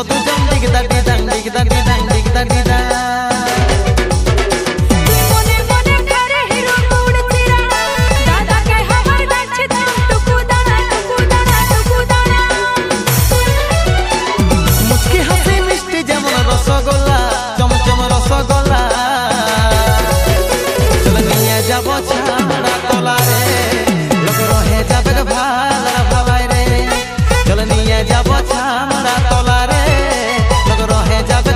দুজন ডিগদা ডিদাং ডিগদা ডিদাং ডিগদা ডিদা রসগোল্লা চমচম রসগোল্লা চল নিয়ে যাব ছাড়া তোলা রে লোক রহে যাবে ভালা ভাবাই রে চল নিয়ে যাব ছাড়া তোলা রে লোক রহে যাবে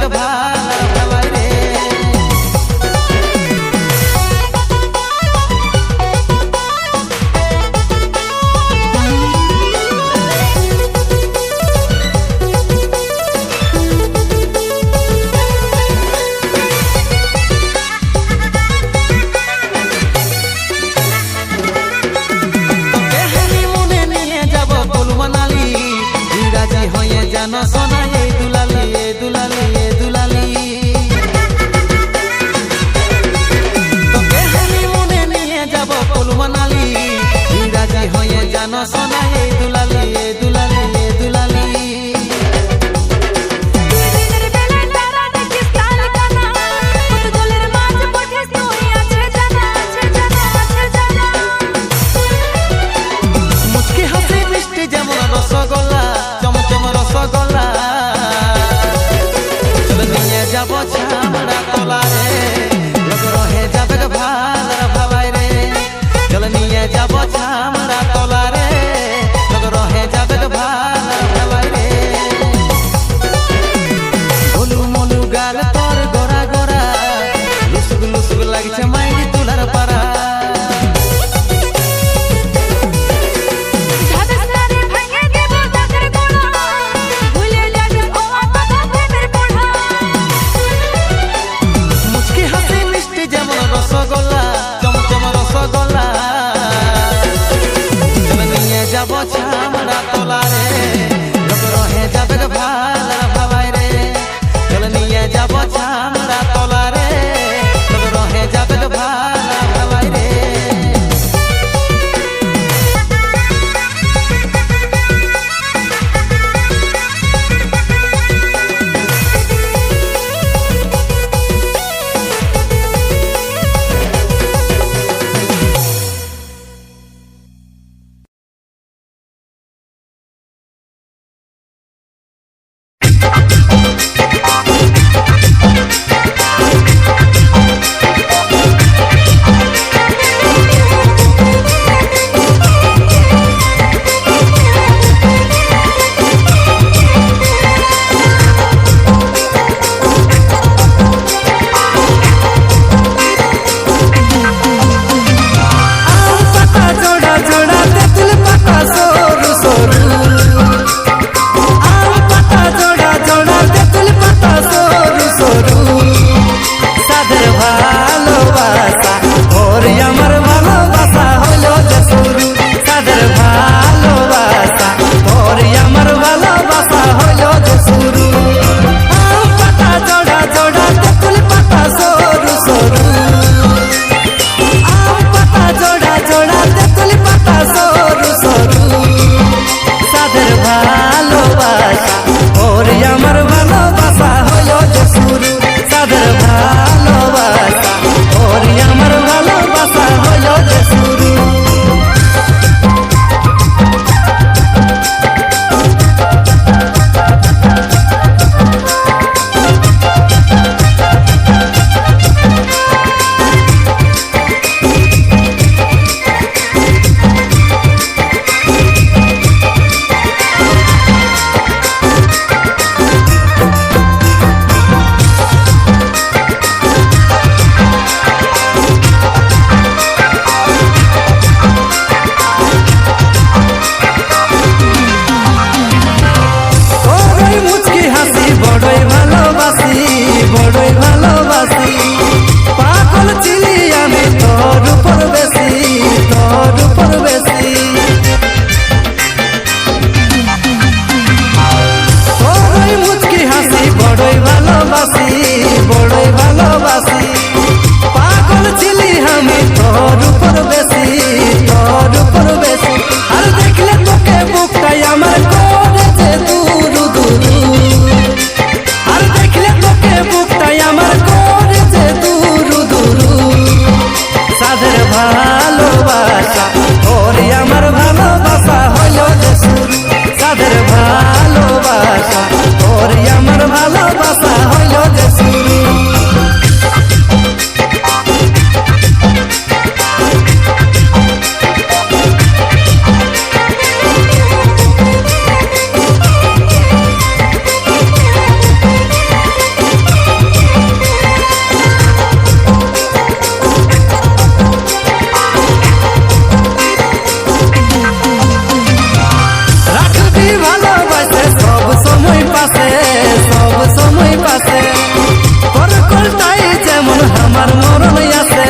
আমার মরণ আছে,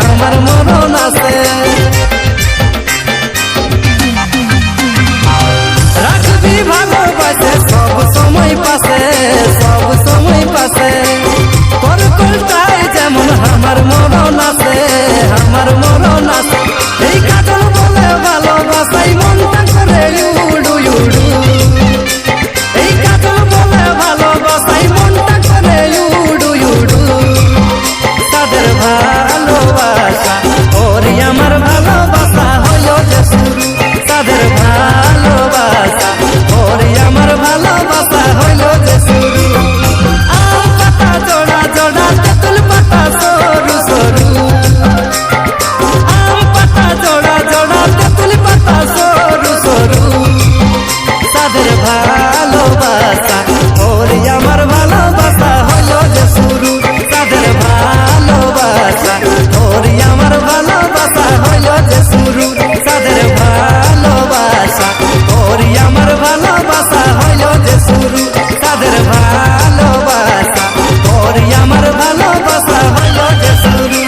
আমার মরণ আছে। রাখবি ভালোবাসে সব সময় পাশে, সব সময় পাশে। তোর কলটায় যেমন আমার মরণ আছে, আমার মরণ আছে। এই কাজল বলে ভালোবাসাই মনটা করে উড়ু উড়ু। এই কাজল বলে ভালোবাসাই মনটা করে উড়ু উড়ু। তাদের ভালোবাসা ওরে আমার ভালোবাসা হলো যে শুরু। তাদের ভালোবাসা ওরে আমার ভালোবাসা হলো যে শুরু। আম পাতা জোড়া জোড়া তেঁতুল পাতা সরু সরু। আম পাতা জোড়া জোড়া তেঁতুল পাতা সরু সরু। তাদের ভালোবাসা ওরে আমার ভালোবাসা হলো যে শুরু। তাদের ভালোবাসা ওরে আমার ভালোবাসা হলো যে শুরু। তাদের ভালোবাসা ওরে আমার ভালোবাসা হলো যে শুরু। তাদের ভালোবাসা ওরে আমার ভালোবাসা হলো যে শুরু।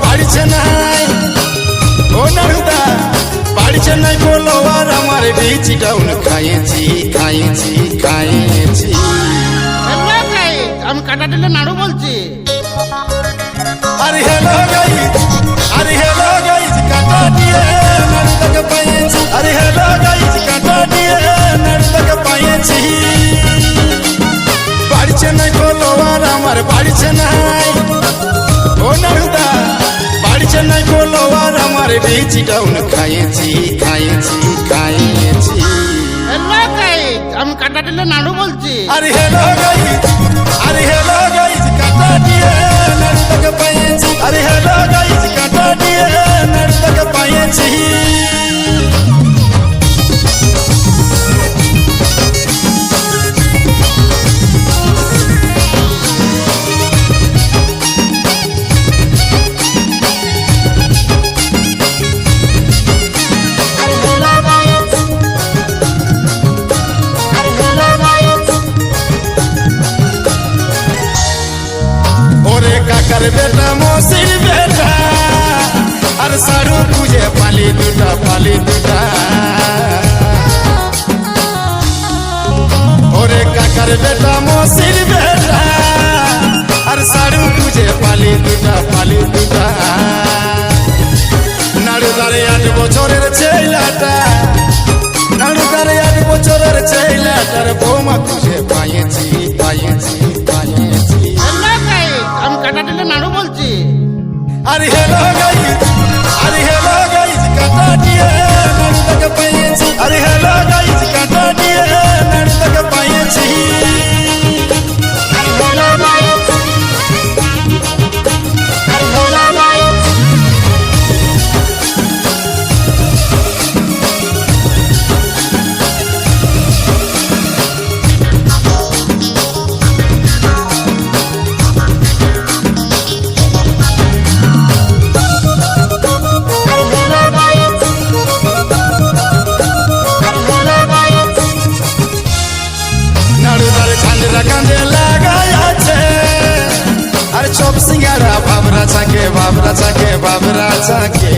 বাড়িছে নাই ও নারুদা, বাড়িছে নাই বলো আর আমার বিচি ডাউন খাইয়েছি খাইয়েছি খাইয়েছি। আমি কাটা দিলে নাড়ু বলছি। আরে হ্যালো গাইস, আরে হ্যালো গাইস, কাটা দিয়ে নারুদাকে পাইয়েছি। আরে হ্যালো গাইস, কাটা দিয়ে নারুদাকে পাইয়েছি। বাড়িছে নাই বলো আর আমার বাড়িছে নাই ও নারুদা, বাড়িছে নাই বলো আর আমার বিচি ডাউন খাইয়েছি খাইয়েছি খাইয়েছি। আমি কাটা দিলে নাড়ু বলছি। আরে হ্যালো গাইস, আরে হ্যালো গাইস, কাটা দিয়ে নারুদাকে পাইয়েছি। আরে হ্যালো গাইস, কাটা দিয়ে নারুদাকে পাইয়েছি। কাকার বেটা মসির বেটা আর সারু খুঁজে পালি দুটা পালি দুটা। ওরে কাকার বেটা মসির বেটা আর সারু খুঁজে পালি দুটা পালি দুটা। নাড়ুদারে 8 বছরের ছেলেটা, নাড়ুদারে 8 বছরের ছেলেটার বৌমা খুঁজে পাইয়েছি পাইয়েছি পাইয়েছি। আমি কাটা দিলে নাড়ু বলছি। আরে হ্যালো গাইস, আরে হ্যালো গাইস, কাটা দিয়ে নারুদাকে পাইয়েছি। আরে হ্যালো গাইস, কাটা দিয়ে নারুদাকে পাইয়েছি। বাবরা চাকে বাবরা চাকে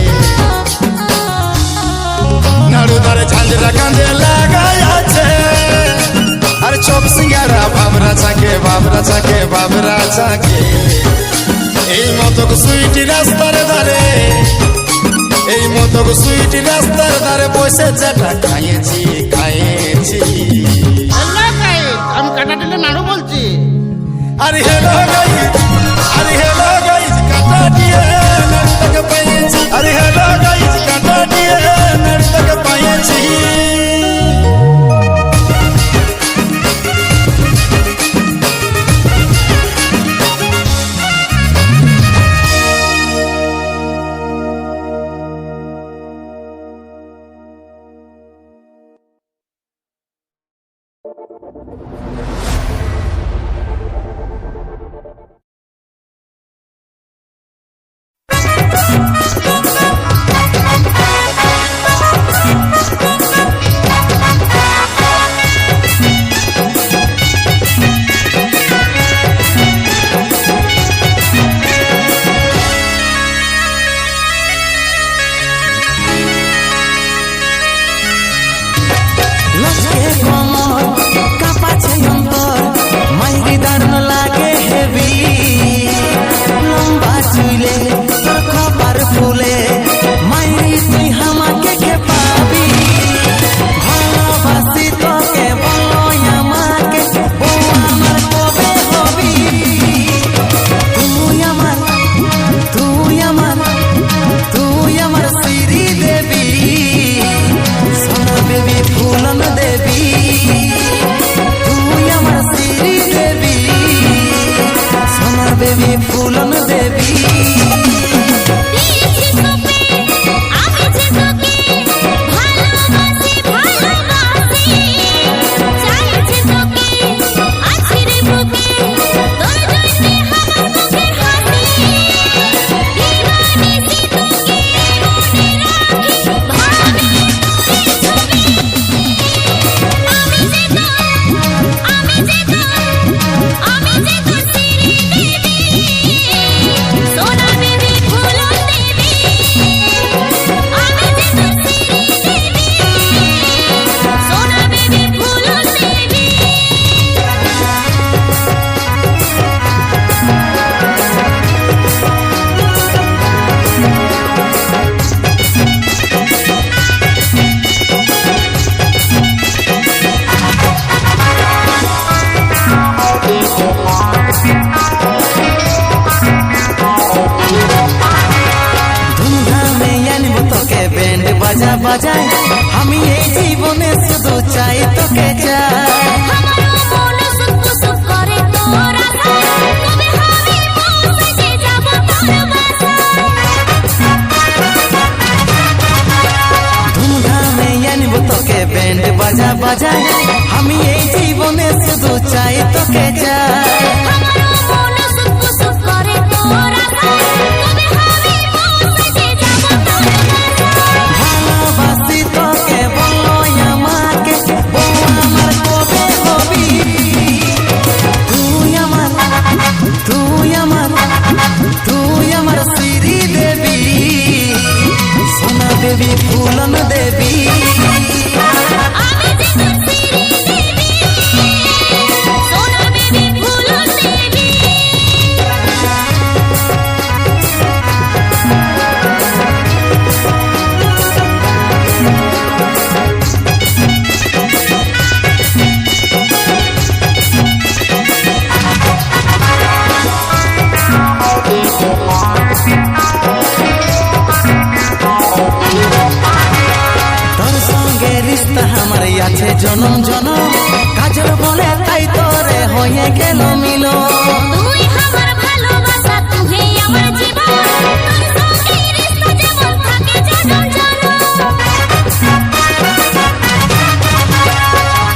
নাড়ুদারে ঝাঁঝরা কাঁধে লাগাই আছে আর চপ সিঙ্গারা বাবরা চাকে বাবরা চাকে বাবরা চাকে এই মতো সুইটি রাস্তার ধারে এই মতো সুইটি রাস্তার ধারে বসে চাটা খাইয়েছি খাইয়েছি। হ্যালো গাইজ, আমি কাটা টিলে নাড়ু বলছি। আরে হেলো গাইজ, আরে হেলো গাইজ, কাটা দিয়ে নাড়ুটাকে পাইয়েছি। আরে হেলো গাইজ, কাটা দিয়ে নাড়ুটাকে পাইয়েছি। বাজাই আমি এই জীবনে শুধু চাই তোকে চাই। ধুমধামে আনব তোকে ব্যান্ড বাজা বাজাই আমি এই জীবনে শুধু চাই তোকে চাই। দেবী ফুলন দেবী আছে জনম জনম কাজল বলে তাই তোরে হয়ে গেল মিল। তুই আমার ভালোবাসা তুই আমার জীবন তোর সঙ্গে রিশতা যেমন থাকে জনম জনম।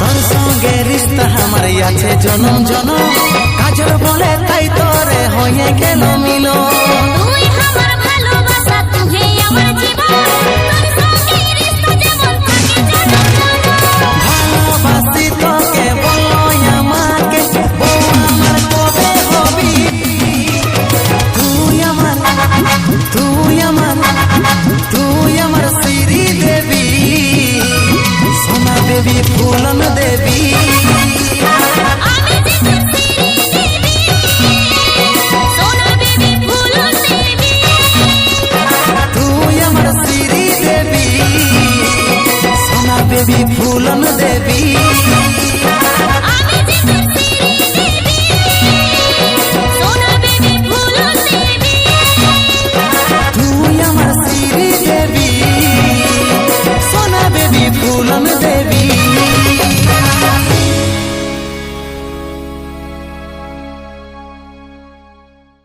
তোর সঙ্গে রিশতা আমার আছে জনম জনম কাজল বলে তাই তোরে হয়ে গেল মিল। তুই আমার ভালোবাসা তুই আমার জীবন তোর সঙ্গে রিশতা যেমন থাকে জনম জনম। ভালোবাসি তোকে বলো আমাকে বউ আমার কবে হবি। তুই আমার শ্রী দেবী সোনা দেবী ফুলন দেবী। আমি যে তোর শ্রী দেবী সোনা বেবি ফুল